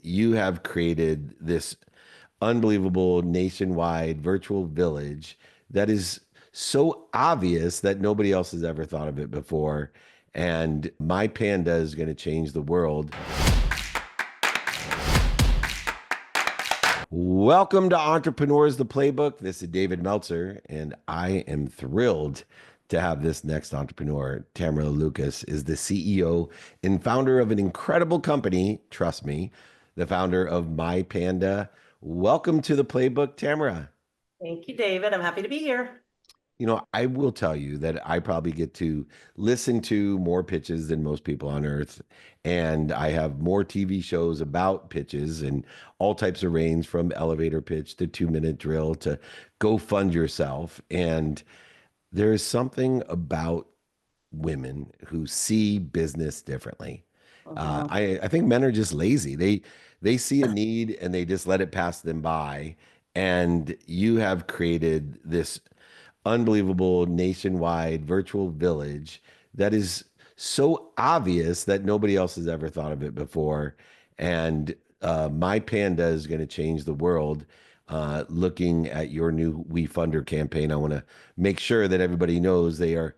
you have created this unbelievable nationwide virtual village that is so obvious that nobody else has ever thought of it before. And My Panda is going to change the world. Welcome to Entrepreneurs, the Playbook. This is David Meltzer, and I am thrilled to have this next entrepreneur. Tamara Lucas is the CEO and founder of an incredible company. Trust me, the founder of My Panda. Welcome to the Playbook, Tamara. Thank you, David. I'm happy to be here. I will tell you that I probably get to listen to more pitches than most people on earth. And I have more TV shows about pitches and all types of range from elevator pitch to 2 minute drill to go fund yourself. And there is something about women who see business differently. Mhm. I think men are just lazy. They see a need and they just let it pass them by. And you have created this unbelievable nationwide virtual village that is so obvious that nobody else has ever thought of it before. And My Panda is going to change the world. Looking at your new We Funder campaign, I want to make sure that everybody knows they are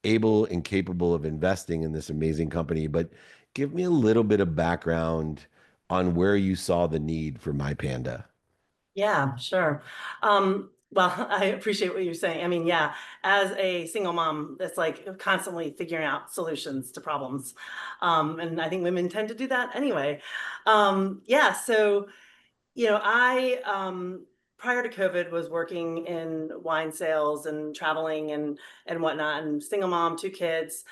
able and capable of investing in this amazing company. But give me a little bit of background on where you saw the need for My Panda. Yeah, sure. Well, I appreciate what you're saying. I mean, yeah, as a single mom, that's like constantly figuring out solutions to problems. And I think women tend to do that anyway. Yeah, so, I prior to COVID was working in wine sales and traveling and whatnot, and single mom, two kids.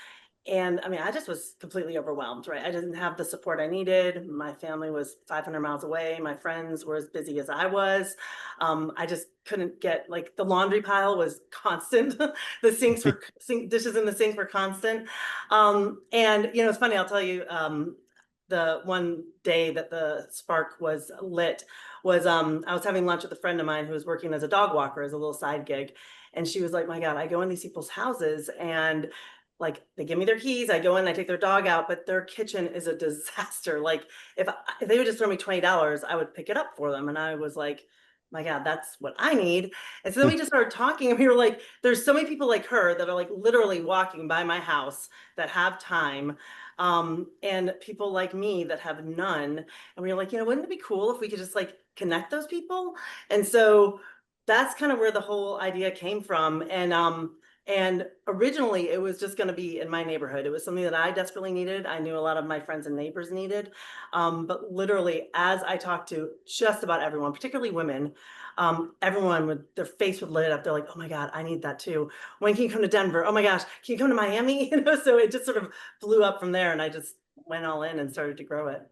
And I mean, I just was completely overwhelmed, right? I didn't have the support I needed. My family was 500 miles away. My friends were as busy as I was. I just couldn't get like the laundry pile was constant. The dishes in the sink were constant. And it's funny. I'll tell you. The one day that the spark was lit was I was having lunch with a friend of mine who was working as a dog walker as a little side gig, and she was like, "My God, I go in these people's houses and." Like they give me their keys, I go in, I take their dog out, but their kitchen is a disaster. Like if they would just throw me $20, I would pick it up for them. And I was like, my God, that's what I need. And so then we just started talking, and we were like, there's so many people like her that are like literally walking by my house that have time. And people like me that have none. And we were like, wouldn't it be cool if we could just like connect those people? And so that's kind of where the whole idea came from. And originally, it was just going to be in my neighborhood. It was something that I desperately needed. I knew a lot of my friends and neighbors needed. But literally, as I talked to just about everyone, particularly women, everyone would their face would lit up. They're like, "Oh my God, I need that too. When can you come to Denver? Oh my gosh, can you come to Miami?" So it just sort of blew up from there, and I just went all in and started to grow it.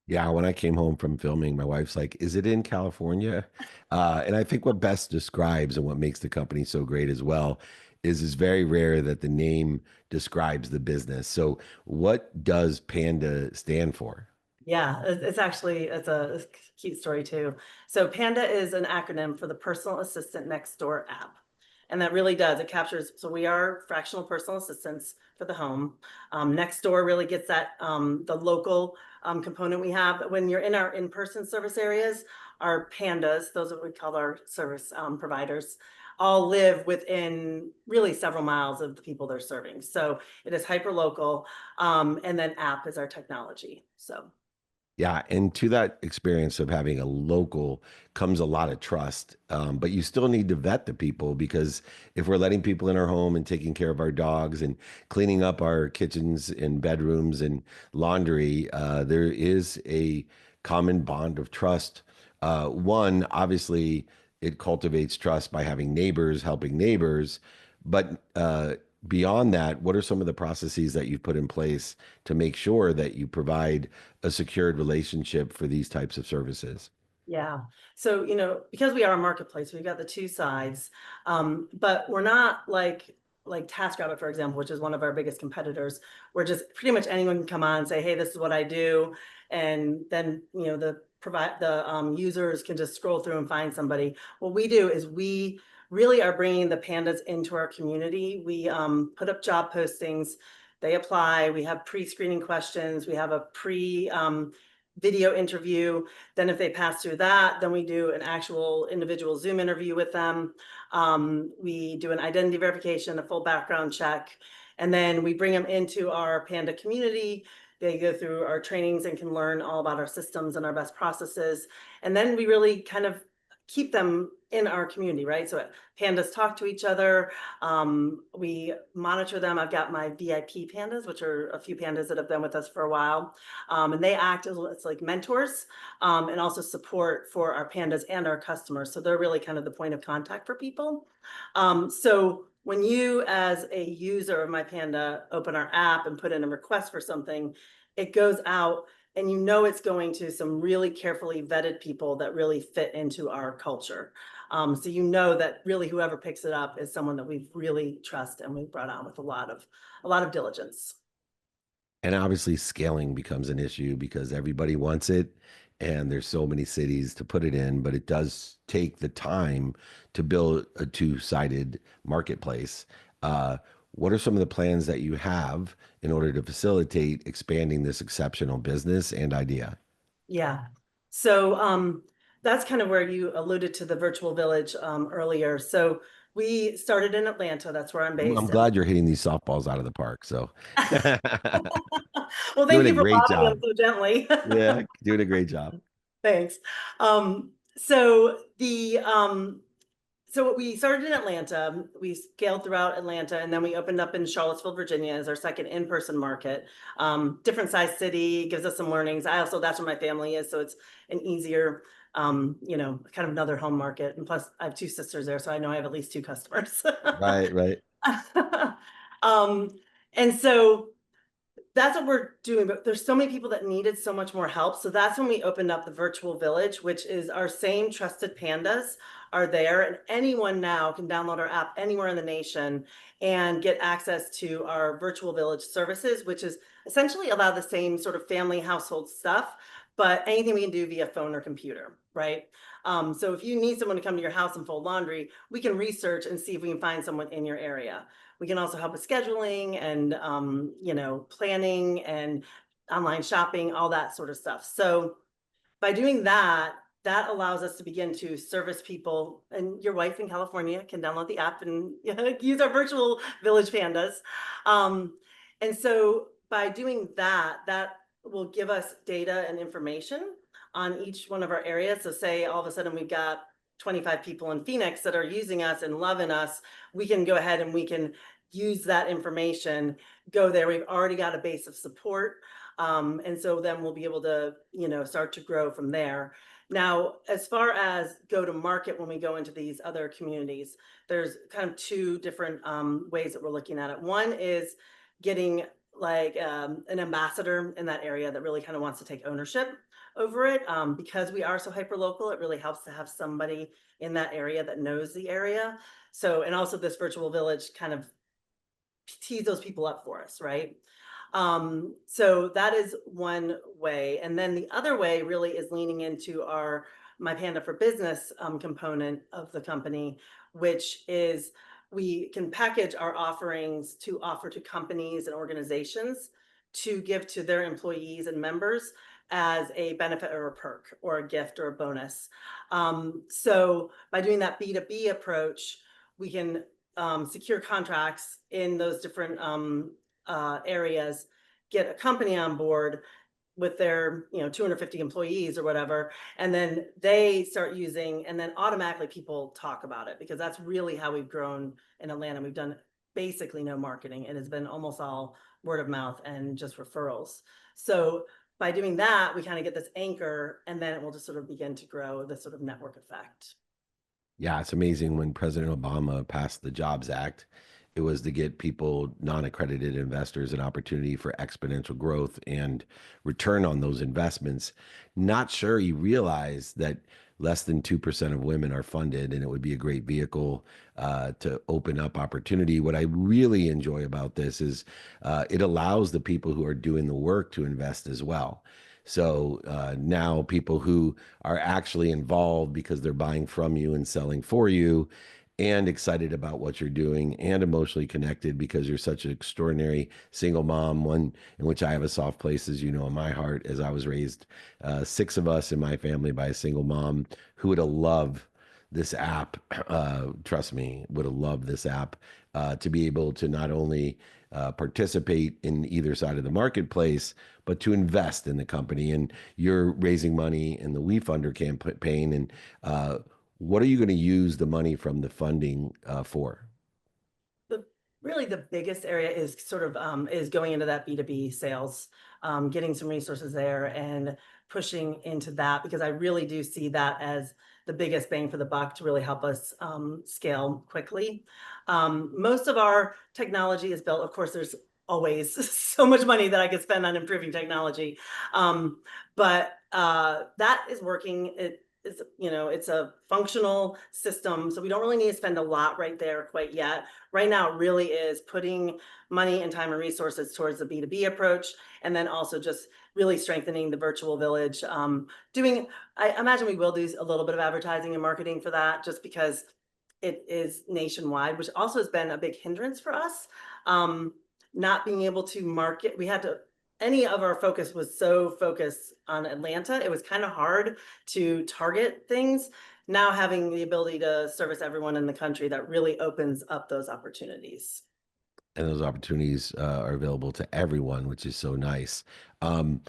Yeah, when I came home from filming, my wife's like, "Is it in California?" And I think what best describes and what makes the company so great as well is it's very rare that the name describes the business. So, what does PANDA stand for? Yeah, it's actually it's a cute story too. So PANDA is an acronym for the Personal Assistant Next Door app. And that really does, it captures, so we are fractional personal assistants for the home. Next Door really gets that the local component we have. When you're in our in-person service areas, our pandas, those are what we call our service providers, all live within really several miles of the people they're serving. So it is hyper local. And then app is our technology. So Yeah, and to that experience of having a local comes a lot of trust. But you still need to vet the people because if we're letting people in our home and taking care of our dogs and cleaning up our kitchens and bedrooms and laundry, there is a common bond of trust. One, obviously, it cultivates trust by having neighbors helping neighbors. But beyond that, what are some of the processes that you've put in place to make sure that you provide a secured relationship for these types of services? yeah. So, because we are a marketplace, we've got the two sides. But we're not like TaskRabbit, for example, which is one of our biggest competitors, where just pretty much anyone can come on and say, "Hey, this is what I do." And then, the users can just scroll through and find somebody. What we do is we really are bringing the pandas into our community. We put up job postings, they apply, we have pre-screening questions, we have a video interview. Then if they pass through that, then we do an actual individual Zoom interview with them. We do an identity verification, a full background check, and then we bring them into our Panda community. They go through our trainings and can learn all about our systems and our best processes. And then we really kind of keep them in our community, right? So pandas talk to each other. We monitor them. I've got my VIP pandas, which are a few pandas that have been with us for a while. And they act as it's like mentors, and also support for our pandas and our customers. So they're really kind of the point of contact for people. So when you, as a user of My Panda, open our app and put in a request for something, it goes out and you know it's going to some really carefully vetted people that really fit into our culture. So you know that really whoever picks it up is someone that we really trust and we've brought on with a lot of diligence. And obviously, scaling becomes an issue because everybody wants it, and there's so many cities to put it in, but it does take the time to build a two-sided marketplace. What are some of the plans that you have in order to facilitate expanding this exceptional business and idea? Yeah. So that's kind of where you alluded to the virtual village earlier. So we started in Atlanta. That's where I'm I'm based. glad you're hitting these softballs out of the park. So, Well, thank doing a you for great lobbing job. them so gently. Yeah, doing a great job. Thanks. So so we started in Atlanta. We scaled throughout Atlanta, and then we opened up in Charlottesville, Virginia, as our second in-person market. Different size city, gives us some learnings. I also that's where my family is, so it's an easier, kind of another home market. And plus, I have two sisters there, so I know I have at least two customers. Right, right. um, and so that's what we're doing, but there's so many people that needed so much more help. So that's when we opened up the virtual village, which is our same trusted pandas are there. And anyone now can download our app anywhere in the nation and get access to our virtual village services, which is essentially a lot of the same sort of family household stuff, but anything we can do via phone or computer, right? So if you need someone to come to your house and fold laundry, we can research and see if we can find someone in your area. We can also help with scheduling and planning and online shopping, all that sort of stuff. So by doing that, that allows us to begin to service people. And your wife in California can download the app and use our virtual village pandas. Um, and so by doing that, that will give us data and information on each one of our areas. So say all of a sudden we've got 25 people in Phoenix that are using us and loving us, we can go ahead and we can use that information, go there. We've already got a base of support. And so then we'll be able to, start to grow from there. Now, as far as go to market when we go into these other communities, there's kind of two different ways that we're looking at it. One is getting like an ambassador in that area that really kind of wants to take ownership over it. Because we are so hyper local, it really helps to have somebody in that area that knows the area. So, and also this virtual village kind of tease those people up for us, right? So that is one way. And then the other way really is leaning into our My Panda for Business component of the company, which is we can package our offerings to offer to companies and organizations to give to their employees and members as a benefit or a perk or a gift or a bonus. So by doing that B2B approach, we can secure contracts in those different areas, get a company on board with their 250 employees or whatever, and then they start using, and then automatically people talk about it, because that's really how we've grown in Atlanta. We've done basically no marketing. It has been almost all word of mouth and just referrals. So by doing that, we kind of get this anchor, and then it will just sort of begin to grow this sort of network effect. Yeah, it's amazing when President Obama passed the Jobs Act, it was to get people, non-accredited investors, an opportunity for exponential growth and return on those investments. Not sure he realized that less than 2% of women are funded, and it would be a great vehicle to open up opportunity. What I really enjoy about this is it allows the people who are doing the work to invest as well. So now people who are actually involved because they're buying from you and selling for you, and excited about what you're doing and emotionally connected because you're such an extraordinary single mom, one in which I have a soft place, as you know, in my heart, as I was raised, six of us in my family by a single mom who would have loved this app. Trust me, would have loved this app to be able to not only participate in either side of the marketplace, but to invest in the company. And you're raising money in the WeFunder campaign. And what are you going to use the money from the funding for? The really the biggest area is sort of is going into that B2B sales, getting some resources there and pushing into that because I really do see that as the biggest bang for the buck to really help us scale quickly. Most of our technology is built, of course, there's always so much money that I could spend on improving technology. But that is working. It's, you know, it's a functional system. So we don't really need to spend a lot right there quite yet. Right now, it really is putting money and time and resources towards the B2B approach, and then also just really strengthening the virtual village. I imagine we will do a little bit of advertising and marketing for that just because it is nationwide, which also has been a big hindrance for us. Not being able to market, we had to, any of our focus was so focused on Atlanta, it was kind of hard to target things. Now having the ability to service everyone in the country, that really opens up those opportunities. And those opportunities are available to everyone, which is so nice. Um,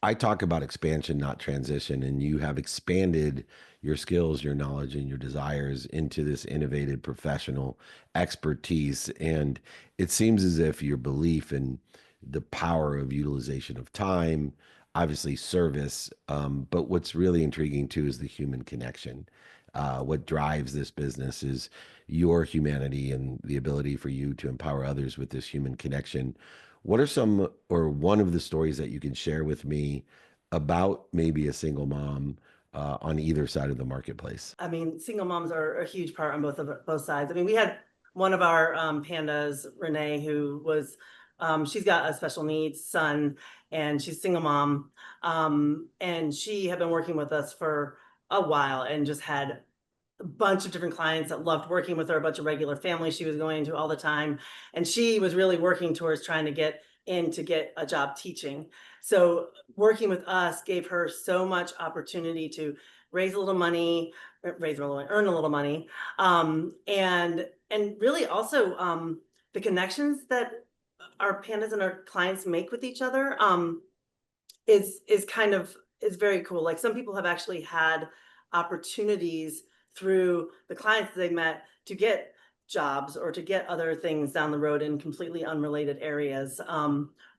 I talk about expansion, not transition, and you have expanded your skills, your knowledge, and your desires into this innovative professional expertise. And it seems as if your belief in the power of utilization of time, obviously service, but what's really intriguing too is the human connection. What drives this business is your humanity and the ability for you to empower others with this human connection. What are some or one of the stories that you can share with me about maybe a single mom on either side of the marketplace? I mean, single moms are a huge part on both sides. I mean, we had one of our pandas, Renee, who was she's got a special needs son, and she's a single mom, and she had been working with us for a while and just had a bunch of different clients that loved working with her, a bunch of regular families she was going to all the time. And she was really working towards trying to get in to get a job teaching. So working with us gave her so much opportunity to raise a little money, earn a little money, and really also the connections that our pandas and our clients make with each other. Is kind of is very cool. Like some people have actually had opportunities through the clients they met to get jobs or to get other things down the road in completely unrelated areas,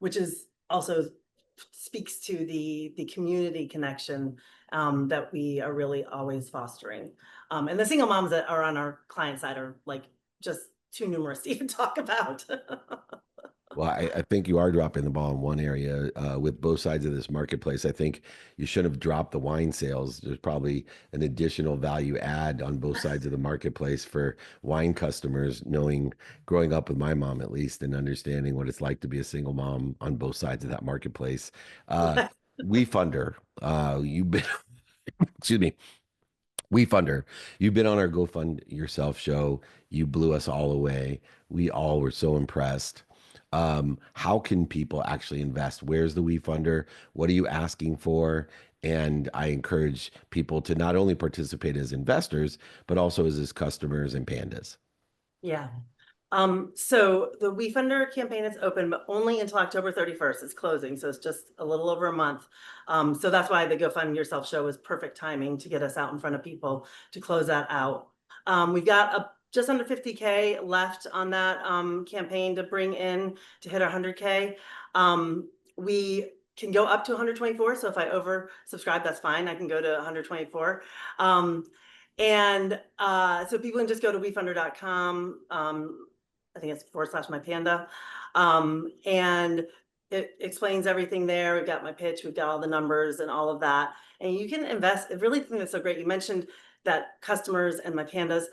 which is also speaks to the community connection that we are really always fostering. And the single moms that are on our client side are like just too numerous to even talk about. Well, I think you are dropping the ball in one area with both sides of this marketplace. I think you should have dropped the wine sales. There's probably an additional value add on both sides of the marketplace for wine customers, knowing growing up with my mom at least and understanding what it's like to be a single mom on both sides of that marketplace. Uh, Yeah. WeFunder, you've been, excuse me, WeFunder, you've been on our Go Fund Yourself show. You blew us all away. We all were so impressed. How can people actually invest? Where's the WeFunder? What are you asking for? And I encourage people to not only participate as investors, but also as customers and pandas. Yeah. So the WeFunder campaign is open, but only until October 31st. It's closing, so it's just a little over a month. So that's why the Go Fund Yourself show is perfect timing to get us out in front of people to close that out. We've got just under 50K left on that campaign to bring in to hit our 100K. We can go up to 124. So if I over subscribe, that's fine. I can go to 124. So people can just go to wefunder.com. I think it's / my panda. And it explains everything there. We've got my pitch, we've got all the numbers and all of that. And you can invest. I really think that's so great. You mentioned that customers and my pandas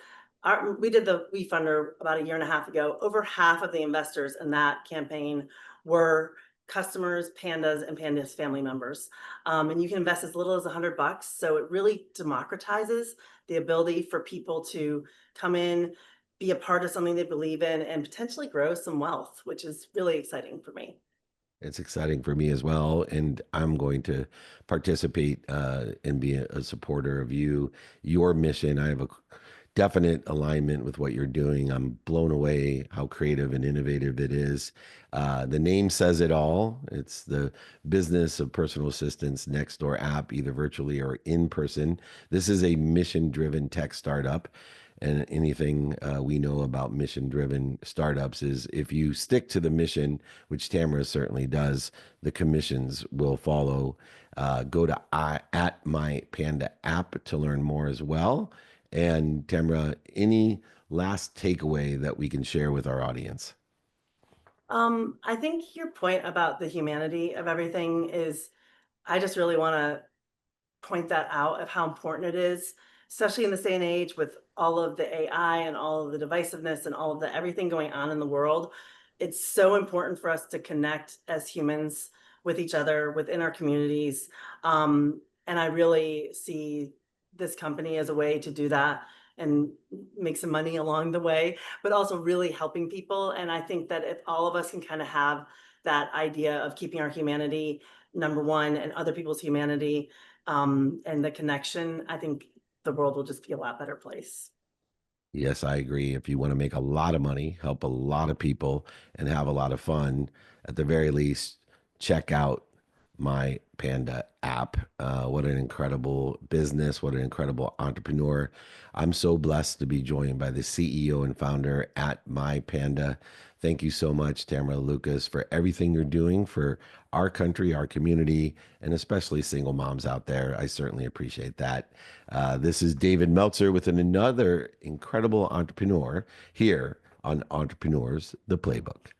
we did the WeFunder about a year and a half ago. Over half of the investors in that campaign were customers, pandas, and pandas family members. And you can invest as little as $100. So it really democratizes the ability for people to come in, be a part of something they believe in, and potentially grow some wealth, which is really exciting for me. It's exciting for me as well, and I'm going to participate and be a supporter of your mission. I have a definite alignment with what you're doing. I'm blown away how creative and innovative it is. The name says it all. It's the business of personal assistance next door app, either virtually or in person. This is a mission-driven tech startup. And anything we know about mission driven startups is if you stick to the mission, which Tamara certainly does, the commissions will follow. Go to at My Panda app to learn more as well. And Tamara, any last takeaway that we can share with our audience? I think your point about the humanity of everything is, I just really want to point that out of how important it is, especially in this day and age with all of the AI and all of the divisiveness and all of the everything going on in the world. It's so important for us to connect as humans with each other within our communities. And I really see this company as a way to do that and make some money along the way, but also really helping people. And I think that if all of us can kind of have that idea of keeping our humanity number one and other people's humanity, and the connection, I think the world will just be a lot better place. Yes, I agree. If you want to make a lot of money, help a lot of people, and have a lot of fun, at the very least, check out My Panda app. What an incredible business. What an incredible entrepreneur. I'm so blessed to be joined by the CEO and founder at My Panda. Thank you so much, Tamara Lucas, for everything you're doing for our country, our community, and especially single moms out there. I certainly appreciate that. This is David Meltzer with another incredible entrepreneur here on Entrepreneurs, the Playbook.